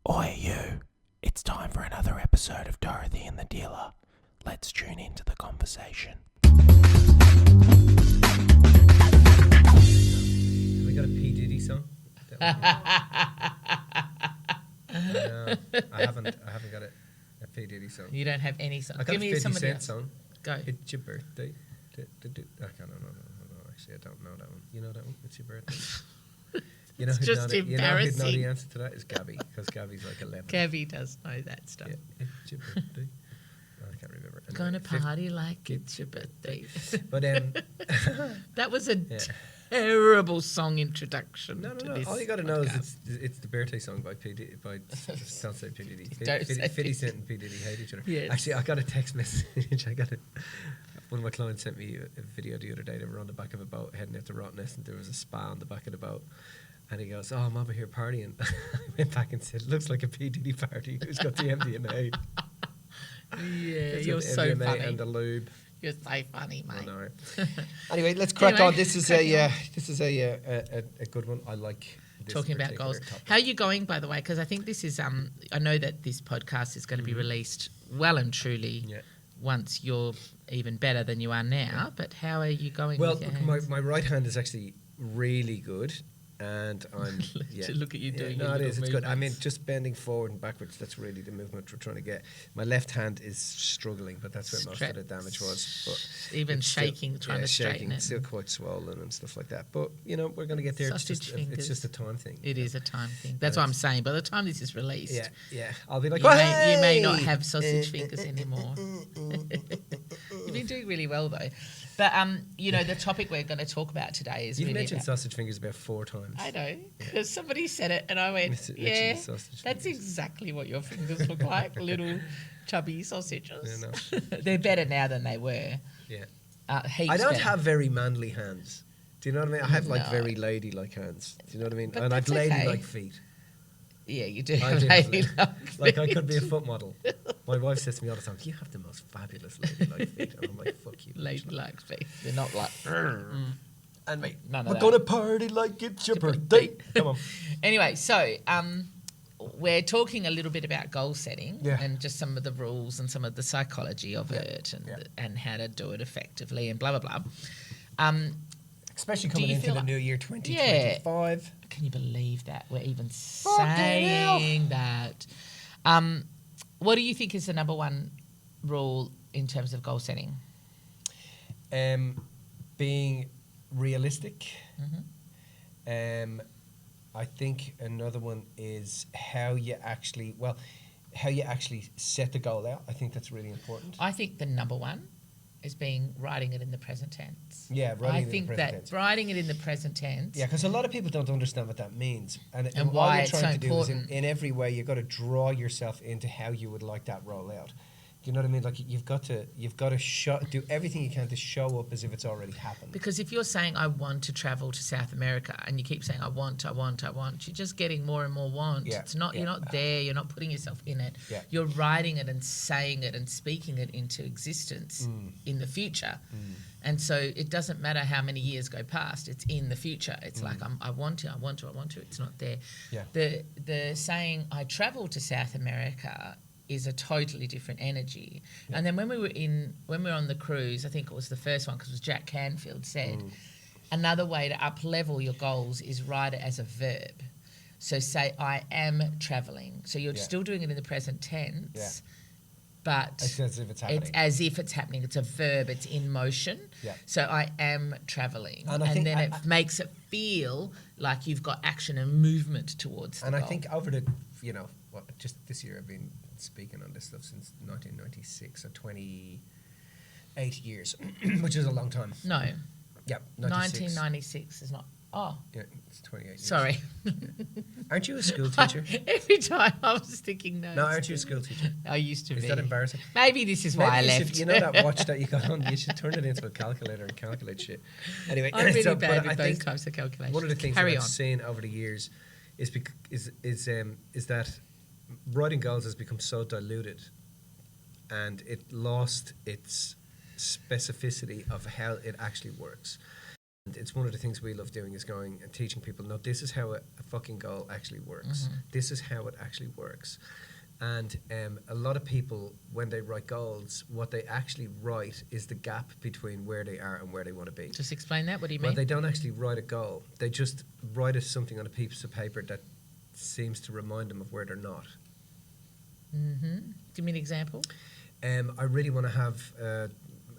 Oi, you. It's time for another episode of Dorothy and the Dealer. Let's tune into the conversation. Have we got a P. Diddy song? No, I haven't got a P. Diddy song. You don't have any song. I got Give a me 50 somebody Cent else. song. Go. It's your birthday. No. Actually, I don't know that one. You know that one? It's your birthday. You know It's who'd just know you know who'd know the embarrassing. answer to that is Gabby, because Gabby's like 11. Gabby does know that stuff. Yeah, it's your birthday. Oh, I can't remember. Anyway, Gonna party like it's your birthday. But That was a Yeah. terrible song introduction. No. To this All you got to know is podcast. it's the birthday song by P. Diddy, by don't say P. Diddy. Don't say 50 Cent and P. Diddy hate each other. Yes. Actually, I got a text message. One of my clients sent me a video the other day. They were on the back of a boat heading out to Rottnest, and there was a spa on the back of the boat. And he goes, "Oh, I'm over here partying." I went back and said, "Looks like a P. Diddy party. Who's got the MDMA?" Yeah, It's you're got the so MDMA funny. and the lube. You're so funny, I mate. know. Anyway, let's crack Anyway, on. This is cracking on. a good one. I like this Talking about particular goals. topic. How are you going, by the way? Because I think this is, I know that this podcast is going to be released well and truly Yeah. once you're even better than you are now. But how are you going Well, with your look, hands? my right hand is actually really good, and I'm To look at you doing your No, it little is. It's good. I mean, movements. just bending forward and backwards. That's really the movement we're trying to get. My left hand is struggling, but that's where most of the damage was. But Even it's still- shaking, trying to shaking. straighten It's it. still quite swollen and stuff like that. But we're going to get there. It's Sausage just, fingers. it's just a time thing. It is a time thing. That's what I'm saying. By the time this is released, Yeah. I'll be like, you may not "Hey!" have sausage fingers anymore. You've been doing really well, though. But, the topic we're going to talk about today is You've really mentioned about... sausage fingers about 4 times. I know, because somebody said it, and I went, Mentioned yeah, the sausage that's fingers. exactly what your fingers look like, little chubby sausages. Yeah, They're better now than they were. Yeah. Heaps I don't better. have very manly hands. Do you know what I mean? I have like No. very ladylike hands. Do you know what I mean? But And I've that's okay. ladylike feet. Yeah, you do. I have do. ladylike Like I feet. could be a foot model. My wife says to me all the time, "You have the most fabulous ladylike feet," and I'm like, "Fuck you." bitch." Ladylike feet. They're not like... And None of we're that. gonna party like it's your birthday. Come on. Anyway, so we're talking a little bit about goal setting Yeah. and just some of the rules and some of the psychology of it and how to do it effectively and blah, blah, blah. Especially Do coming you into feel the like- new year 2025. Can you believe that? We're even Fucking hell. saying that. What do you think is the number one rule in terms of goal setting? Being realistic. Mm-hmm. I think another one is how you actually set the goal out. I think that's really important. I think the number one is writing it in the present tense. Yeah, writing I it in think the that present tense. writing it in the present tense. Yeah, because a lot of people don't understand what that means, and And all why you're it's trying so to do is important. in every way you've got to draw yourself into how you would like that roll out. Do you know what I mean? Like you've got to do everything you can to show up as if it's already happened. Because if you're saying, I want to travel to South America, and you keep saying, I want, you're just getting more and more want. Yeah, It's not, yeah. you're not there, you're not putting yourself in it. Yeah. You're writing it and saying it and speaking it into existence in the future. And so it doesn't matter how many years go past, it's in the future. It's like, I want to, it's not there. Yeah. The saying, I travel to South America is a totally different energy. Yeah. And then when we were on the cruise, I think it was the first one because it was Jack Canfield said, another way to up level your goals is write it as a verb. So say, I am traveling. So you're still doing it in the present tense, but It's as if it's happening. It's as if it's happening. It's a verb. It's in motion. Yeah. So I am traveling. And I think then it makes it feel like you've got action and movement towards the And goal. I think over the, just this year I've been speaking on this stuff since 1996, so 28 years, which is a long time. No. Yeah, 96. 1996 is not... Oh, Yeah, it's 28 years. sorry. Aren't you a school teacher? Every time I was thinking no. No, aren't you a school teacher? I used to be. Is that embarrassing? Maybe this is why I Maybe you left. should- you know that watch that you got on? You should turn it into a calculator and calculate shit. Anyway, I'm really so, bad but I with those think types of calculations. one of the things Carry that on. I've seen over the years is that writing goals has become so diluted, and it lost its specificity of how it actually works. And it's one of the things we love doing is going and teaching people, no, this is how a fucking goal actually works. This is how it actually works. And a lot of people, when they write goals, what they actually write is the gap between where they are and where they want to be. Just explain that. What do you mean? Well, they don't actually write a goal. They just write something on a piece of paper that seems to remind them of where they're not. Give me an example. I really want to have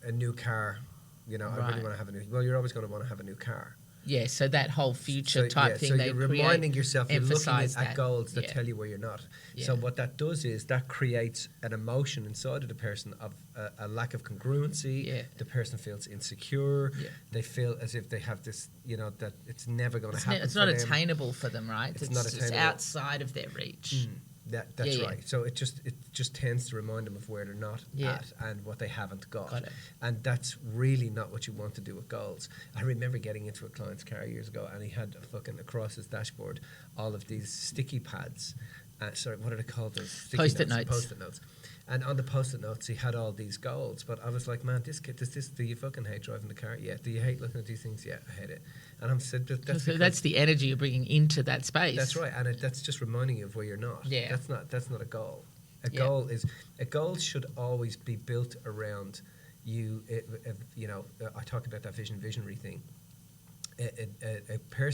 a new car. You know, I really Right. want to have a new. Well, you're always going to want to have a new car. Yeah, so that whole future So, type thing so they you're create, reminding yourself, you're looking emphasise at that. goals that Yeah. tell you where you're not. Yeah. So what that does is that creates an emotion inside of the person of a lack of congruency. Yeah. The person feels insecure. Yeah. They feel as if they have this, you know, that it's never going to It's, happen. it's not for them. attainable for them, right? It's not just attainable. outside of their reach. That's Yeah, yeah. right. So it just tends to remind them of where they're not Yeah. at and what they haven't got. Got it. And that's really not what you want to do with goals. I remember getting into a client's car years ago, and he had fucking across his dashboard all of these sticky pads. Sorry, what are they called? Those sticky Post-it notes. Post-it notes. And on the post-it notes, he had all these goals. But I was like, man, this kid, do you fucking hate driving the car? Yeah. Do you hate looking at these things? Yeah, I hate it. And I'm said that's So because- that's the energy you're bringing into that space. that's right, and that's just reminding you of where you're not. Yeah. That's not a goal. Yeah. A goal should always be built around you. You know, I talk about that visionary thing.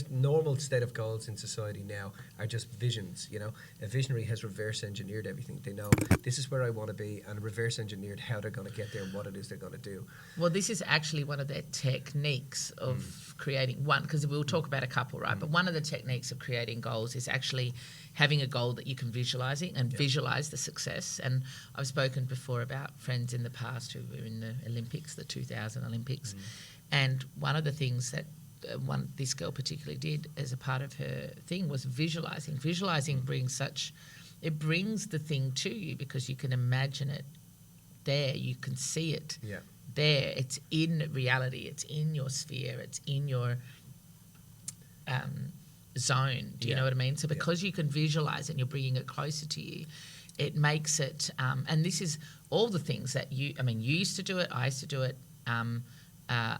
Normal state of goals in society now are just visions. You know, a visionary has reverse engineered everything. They know this is where I want to be, and reverse engineered how they're going to get there and what it is they're going to do. Well, this is actually one of their techniques of creating one, because we'll talk about a couple, right? But one of the techniques of creating goals is actually having a goal that you can visualising and visualise the success. And I've spoken before about friends in the past who were in the Olympics, the 2000 Olympics, and one of the things that this girl particularly did as a part of her thing was visualising. Visualising brings the thing to you because you can imagine it there, you can see it there, it's in reality, it's in your sphere, it's in your zone. Do you know what I mean? So because you can visualise and you're bringing it closer to you, it makes it, and this is all the things that you used to do it, I used to do it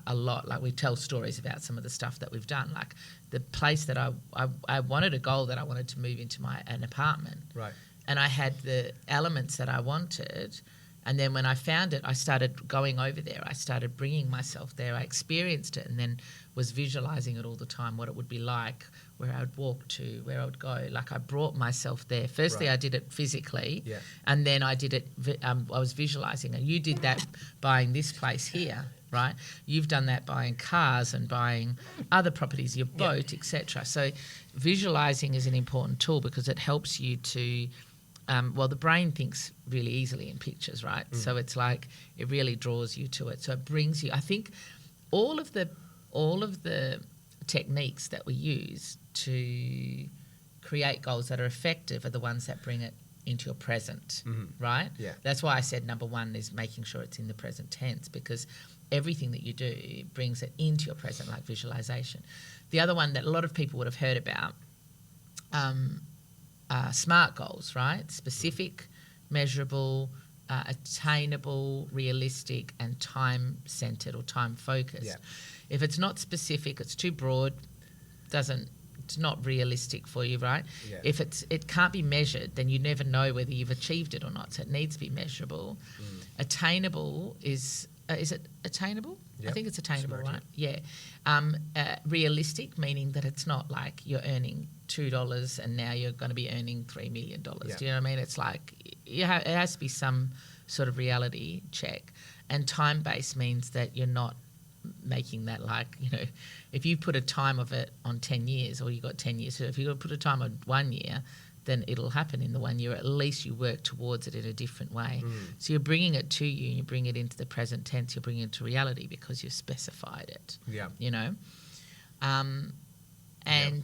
a lot. Like we tell stories about some of the stuff that we've done. Like the place that I wanted a goal that I wanted to move into an apartment. Right. And I had the elements that I wanted. And then when I found it, I started going over there. I started bringing myself there. I experienced it and then was visualising it all the time, what it would be like, where I would walk to, where I would go. Like I brought myself there. Firstly, I did it physically, and then I did it, I was visualising. And you did that buying this place here, right? You've done that buying cars and buying other properties, your boat, etc. So visualising is an important tool because it helps you to... the brain thinks really easily in pictures, right? So it's like it really draws you to it. So it brings you. I think all of the techniques that we use to create goals that are effective are the ones that bring it into your present, right? Yeah. That's why I said number one is making sure it's in the present tense, because everything that you do brings it into your present, like visualization. The other one that a lot of people would have heard about. SMART goals, right? Specific, measurable, attainable, realistic, and time-centered or time-focused. Yeah. If it's not specific, it's too broad, it's not realistic for you, right? Yeah. If it can't be measured, then you never know whether you've achieved it or not. So it needs to be measurable. Attainable is it attainable? Yep. I think it's attainable, Smart, right? Yeah. Realistic, meaning that it's not like you're earning $2 and now you're going to be earning $3 million. Yeah. Do you know what I mean? It's like it has to be some sort of reality check. And time-based means that you're not making that like, if you put a time of it on 10 years or you got 10 years, so if you put a time on 1 year, then it'll happen in the 1 year. At least you work towards it in a different way. So you're bringing it to you and you bring it into the present tense, you're bringing it to reality because you've specified it. Yeah.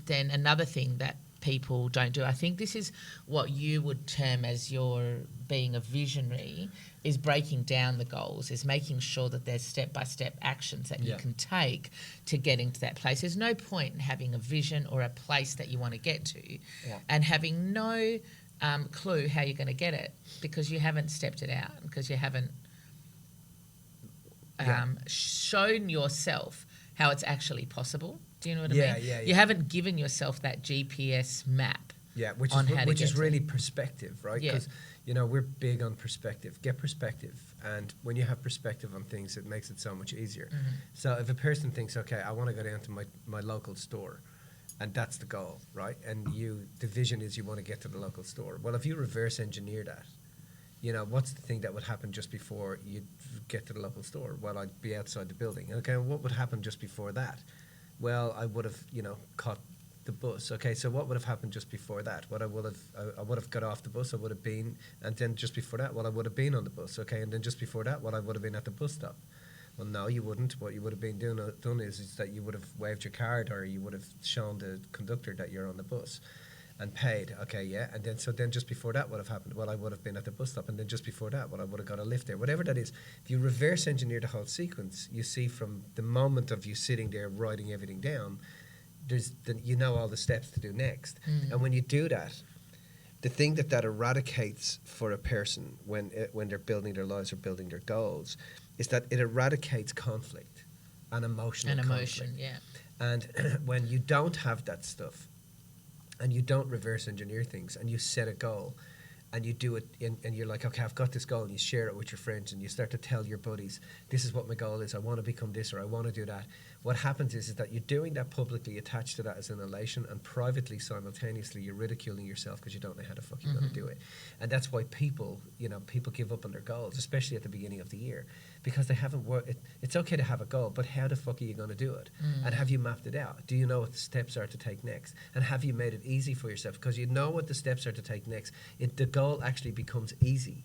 Then another thing that people don't do, I think this is what you would term as your being a visionary, is breaking down the goals, is making sure that there's step-by-step actions that you can take to get into that place. There's no point in having a vision or a place that you want to get to and having no clue how you're going to get it because you haven't stepped it out, because you haven't shown yourself how it's actually possible. Do you know what Yeah, I mean? yeah, You yeah. haven't given yourself that GPS map. Yeah, which on is how to which get is to really it. perspective, right? Yeah. Because we're big on perspective. Get perspective, and when you have perspective on things, it makes it so much easier. Mm-hmm. So if a person thinks, okay, I want to go down to my local store, and that's the goal, right? And the vision is you want to get to the local store. Well, if you reverse engineer that, what's the thing that would happen just before you get to the local store? Well, I'd be outside the building. Okay, what would happen just before that? Well, I would have, caught the bus. Okay, so what would have happened just before that? What I would have got off the bus. I would have been, and then just before that, I would have been on the bus. Okay, and then just before that, I would have been at the bus stop. Well, no, you wouldn't. What you would have been done is that you would have waved your card, or you would have shown the conductor that you're on the bus, and paid. Okay, yeah, and then just before that, what have happened? Well, I would have been at the bus stop, and then just before that, I would have got a lift there. Whatever that is, if you reverse engineer the whole sequence, you see from the moment of you sitting there writing everything down, all the steps to do next. And when you do that, the thing that eradicates for a person when they're building their lives or building their goals is that it eradicates conflict and emotional conflict. Yeah. And when you don't have that stuff, and you don't reverse engineer things, and you set a goal, and you do it, and you're like, okay, I've got this goal, and you share it with your friends, and you start to tell your buddies, this is what my goal is, I want to become this, or I want to do that. What happens is that you're doing that publicly, attached to that as an elation, and privately, simultaneously, you're ridiculing yourself because you don't know how the fuck you're going to do it. And that's why people give up on their goals, especially at the beginning of the year, because they haven't worked. It's okay to have a goal, but how the fuck are you going to do it? And have you mapped it out? Do you know what the steps are to take next? And have you made it easy for yourself? Because you know what the steps are to take next. The goal actually becomes easy.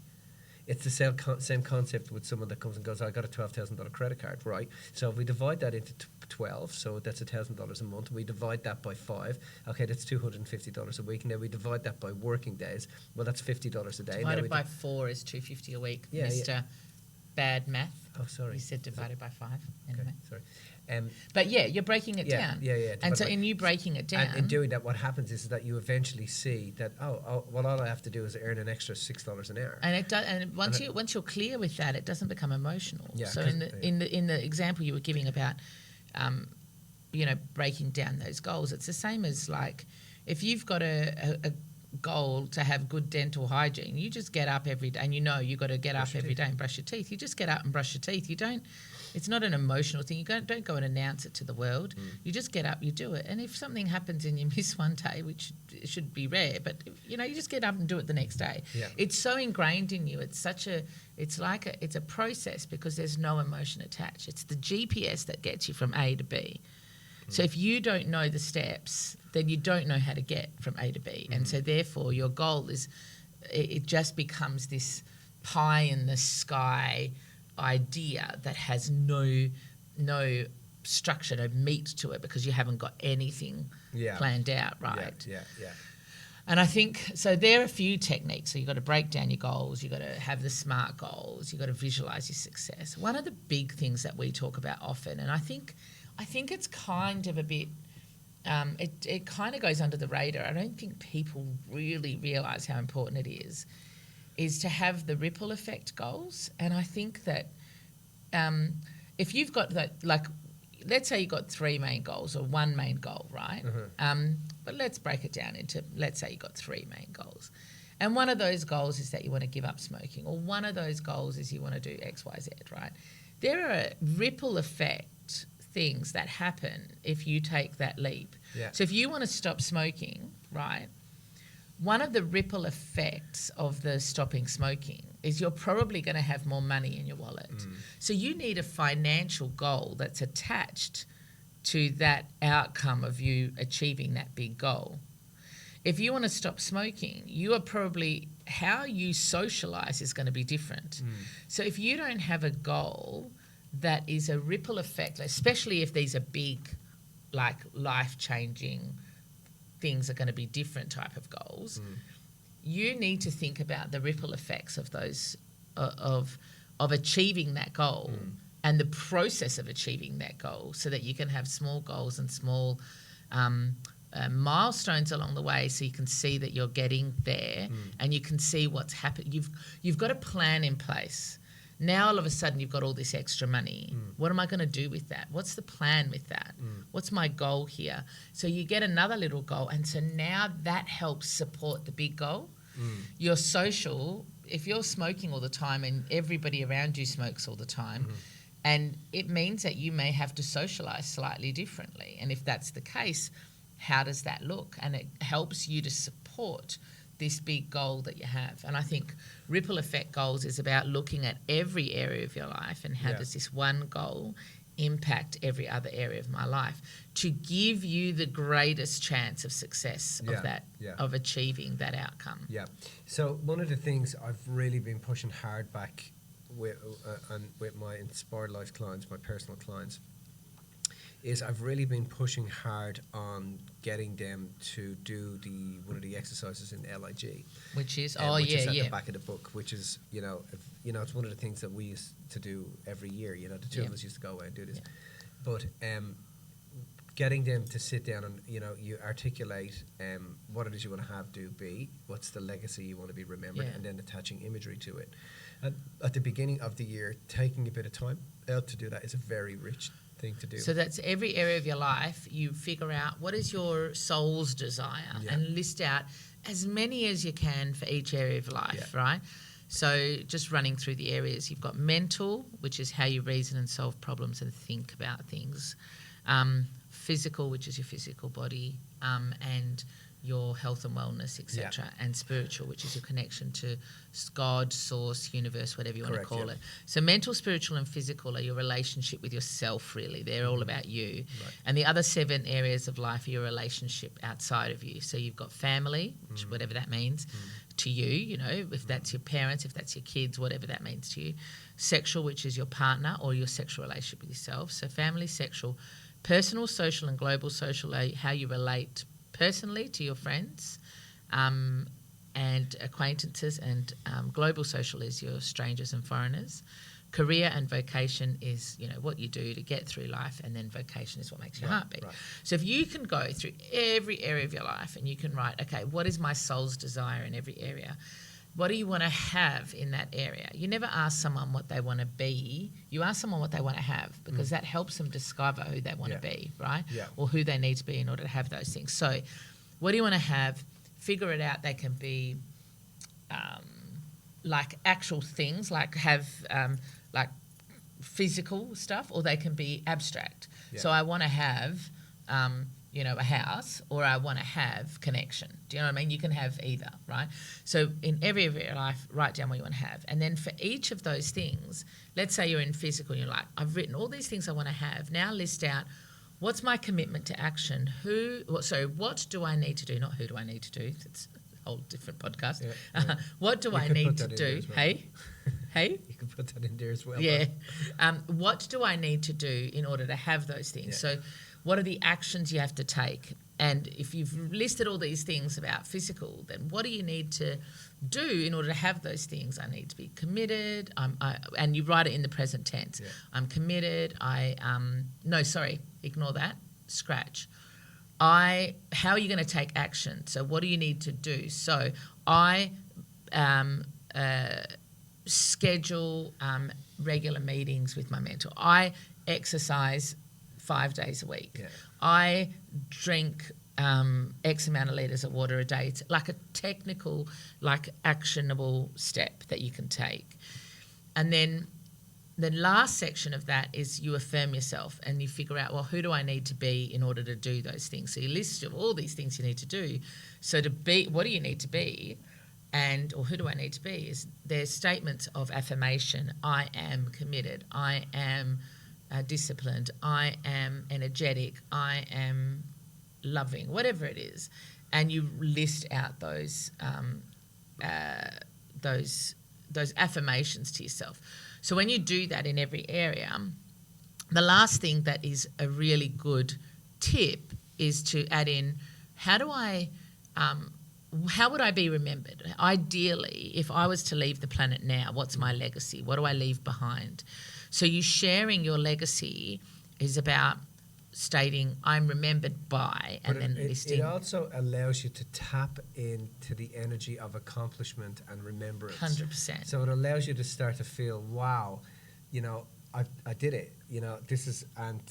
It's the same concept with someone that comes and goes, I got a $12,000 credit card, right? So if we divide that into 12, so that's $1,000 a month. We divide that by 5. Okay, that's $250 a week. Now we divide that by working days. Well, that's $50 a day. Divided by 4 is $250 a week, Yeah, Mr. yeah. Bad math. Oh, sorry. You said divided by 5. Anyway. Okay, sorry. But yeah, you're breaking it down. Yeah. And so in you breaking it down. And in doing that, what happens is that you eventually see that, well, all I have to do is earn an extra $6 an hour. And it does, and once you're clear with that, it doesn't become emotional. Yeah, so in the example you were giving about, breaking down those goals, it's the same as like if you've got a goal to have good dental hygiene, you just get up every day, and you've got to get up every day and brush your teeth. You just get up and brush your teeth. You don't. It's not an emotional thing. You don't go and announce it to the world. You just get up, you do it. And if something happens and you miss one day, which should be rare, but you just get up and do it the next day. Yeah. It's so ingrained in you. It's a process because there's no emotion attached. It's the GPS that gets you from A to B. So if you don't know the steps, then you don't know how to get from A to B. And so therefore your goal it just becomes this pie in the sky idea that has no structure, no meat to it, because you haven't got anything planned out, right? Yeah. And I think, so there are a few techniques. So you've got to break down your goals, you've got to have the SMART goals, you've got to visualize your success. One of the big things that we talk about often, and I think it's kind of a bit, it kind of goes under the radar. I don't think people really realize how important it is to have the ripple effect goals. And I think that if you've got that, like, let's say you've got 3 main goals or 1 main goal, right? But let's break it down into, let's say you've got 3 main goals. And one of those goals is that you want to give up smoking, or one of those goals is you want to do X, Y, Z, right? There are ripple effect things that happen if you take that leap. Yeah. So if you want to stop smoking, right, one of the ripple effects of the stopping smoking is you're probably going to have more money in your wallet. So you need a financial goal that's attached to that outcome of you achieving that big goal. If you want to stop smoking, you are probably, how you socialize is going to be different. So if you don't have a goal that is a ripple effect, especially if these are big, like life-changing things are going to be different type of goals, you need to think about the ripple effects of those, of achieving that goal and the process of achieving that goal, so that you can have small goals and small milestones along the way, so you can see that you're getting there and you can see what's happened. You've got a plan in place. Now all of a sudden you've got all this extra money. What am I going to do with that? What's the plan with that? What's my goal here? So you get another little goal, and so now that helps support the big goal. Your social, if you're smoking all the time and everybody around you smokes all the time, and it means that you may have to socialise slightly differently. And if that's the case, how does that look? And it helps you to support this big goal that you have. And I think ripple effect goals is about looking at every area of your life and how does this one goal impact every other area of my life to give you the greatest chance of success of that, of achieving that outcome. Yeah. So one of the things I've really been pushing hard back with my Inspired Life clients, my personal clients, is I've really been pushing hard on getting them to do one of the exercises in LIG, which is which is at the back of the book, which is it's one of the things that we used to do every year. The two of us used to go away and do this, but getting them to sit down and you articulate what it is you want to have, do, be, what's the legacy you want to be remembered, and then attaching imagery to it. And at the beginning of the year, taking a bit of time out to do that is a very rich thing to do. So that's every area of your life. You figure out what is your soul's desire and list out as many as you can for each area of life, right? So just running through the areas, you've got mental, which is how you reason and solve problems and think about things. Physical, which is your physical body, and your health and wellness, etc. And spiritual, which is your connection to God, source, universe, whatever you want to call it. So mental, spiritual and physical are your relationship with yourself, really. They're all about you. Right. And the other 7 areas of life are your relationship outside of you. So you've got family, which whatever that means to you, if that's your parents, if that's your kids, whatever that means to you. Sexual, which is your partner or your sexual relationship with yourself. So family, sexual. Personal, social and global social are how you relate personally to your friends and acquaintances, and global social is your strangers and foreigners. Career and vocation is what you do to get through life, and then vocation is what makes your heart beat. Right. So if you can go through every area of your life and you can write, okay, what is my soul's desire in every area? What do you want to have in that area? You never ask someone what they want to be. You ask someone what they want to have, because that helps them discover who they want to be, right? Yeah. Or who they need to be in order to have those things. So what do you want to have? Figure it out. They can be like actual things, like have like physical stuff, or they can be abstract. Yeah. So I want to have a house, or I want to have connection. Do you know what I mean? You can have either, right? So in every area of your life, write down what you want to have. And then for each of those things, let's say you're in physical and you're like, I've written all these things I want to have. Now list out, what's my commitment to action? What do I need to do? Not who do I need to do. It's a whole different podcast. Yeah. What do I need to do? Well. Hey? You can put that in there as well. Yeah. What do I need to do in order to have those things? Yeah. So what are the actions you have to take? And if you've listed all these things about physical, then what do you need to do in order to have those things? I need to be committed. And you write it in the present tense. Yeah. I'm committed. Ignore that. Scratch. How are you going to take action? So what do you need to do? So I schedule regular meetings with my mentor. I exercise 5 days a week. Yeah. I drink X amount of litres of water a day. It's like a technical, actionable step that you can take. And then the last section of that is you affirm yourself and you figure out, well, who do I need to be in order to do those things? So you list all these things you need to do. So to be, what do you need to be? Or who do I need to be? Is there's statements of affirmation. I am committed. I am disciplined, I am energetic, I am loving, whatever it is, and you list out those affirmations to yourself. So when you do that in every area, the last thing that is a really good tip is to add in, how would I be remembered? Ideally, if I was to leave the planet now, what's my legacy? What do I leave behind? So you sharing your legacy is about stating I'm remembered by, and then listing. It also allows you to tap into the energy of accomplishment and remembrance. 100%. So it allows you to start to feel, wow, I did it. This is, and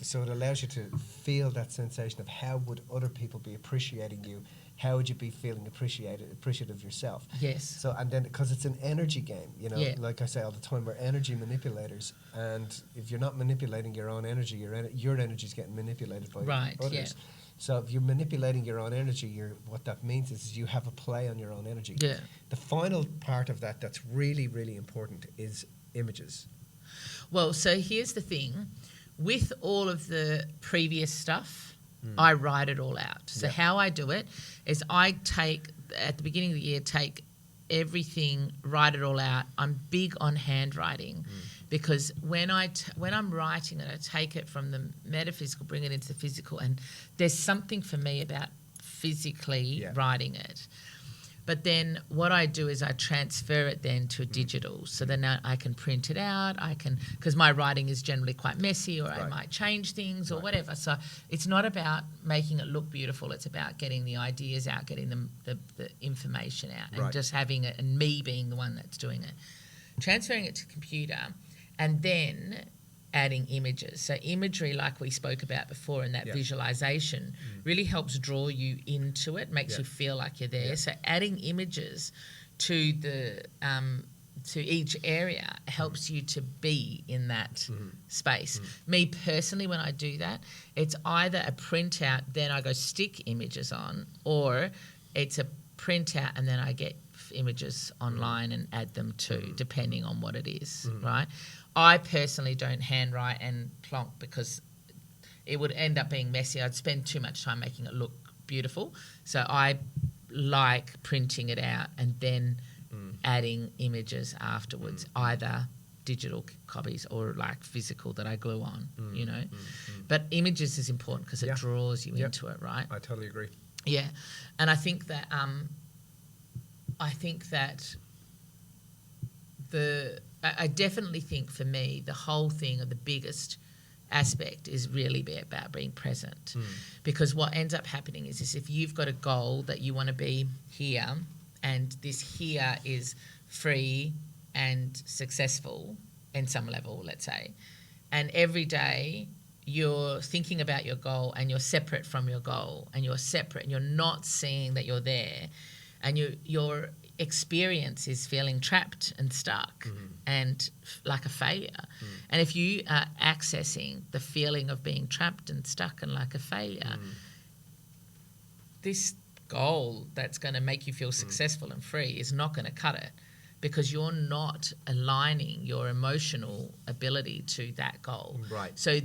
so it allows you to feel that sensation of how would other people be appreciating you. How would you be feeling appreciative of yourself? Yes. So, and then, because it's an energy game, Yeah. like I say all the time, we're energy manipulators. And if you're not manipulating your own energy, your energy is getting manipulated by others. Yeah. So if you're manipulating your own energy, what that means is you have a play on your own energy. Yeah. The final part of that's really, really important is images. Well, so here's the thing. With all of the previous stuff, I write it all out. So how I do it is I take, at the beginning of the year, take everything, write it all out. I'm big on handwriting because when I'm writing it, I take it from the metaphysical, bring it into the physical, and there's something for me about physically writing it. But then what I do is I transfer it then to a digital. So then I can print it out. Because my writing is generally quite messy, or I might change things or whatever. So it's not about making it look beautiful. It's about getting the ideas out, getting the information out, and just having it, and me being the one that's doing it. Transferring it to computer, and then adding images. So imagery, like we spoke about before, and that visualization really helps draw you into it, makes you feel like you're there. So adding images to the to each area helps you to be in that space. Me personally, when I do that, it's either a printout, then I go stick images on, or it's a printout and then I get images online and add them too, depending on what it is, right? I personally don't handwrite and plonk because it would end up being messy. I'd spend too much time making it look beautiful. So I like printing it out and then adding images afterwards, either digital copies or like physical that I glue on, But images is important because it draws you into it, right? I totally agree. Yeah. And I think that I definitely think for me, the whole thing, or the biggest aspect, is really about being present. Because what ends up happening is if you've got a goal that you want to be here, and this here is free and successful in some level, let's say, and every day you're thinking about your goal and you're separate from your goal, and you're separate and you're not seeing that you're there, and your experience is feeling trapped and stuck and like a failure. And if you are accessing the feeling of being trapped and stuck and like a failure, this goal that's going to make you feel successful and free is not going to cut it, because you're not aligning your emotional ability to that goal. Right. So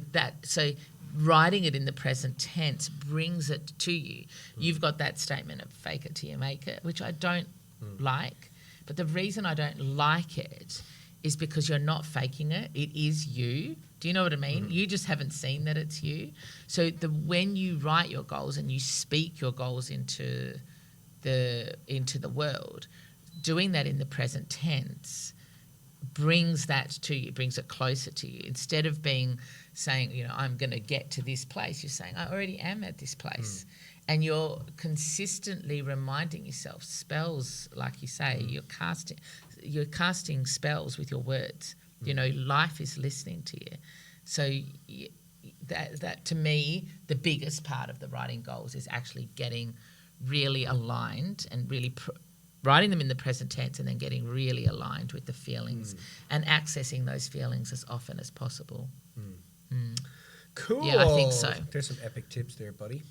writing it in the present tense brings it to you. You've got that statement of fake it till you make it, which I don't like. But the reason I don't like it is because you're not faking it. It is you. Do you know what I mean? You just haven't seen that it's you. So when you write your goals and you speak your goals into the world, doing that in the present tense brings that to you, brings it closer to you. Instead of saying, I'm going to get to this place, you're saying, I already am at this place. And you're consistently reminding yourself, spells, like you say, you're casting spells with your words. Life is listening to you. So that to me, the biggest part of the writing goals is actually getting really aligned and really writing them in the present tense, and then getting really aligned with the feelings and accessing those feelings as often as possible. Cool. Yeah, I think so. There's some epic tips there, buddy.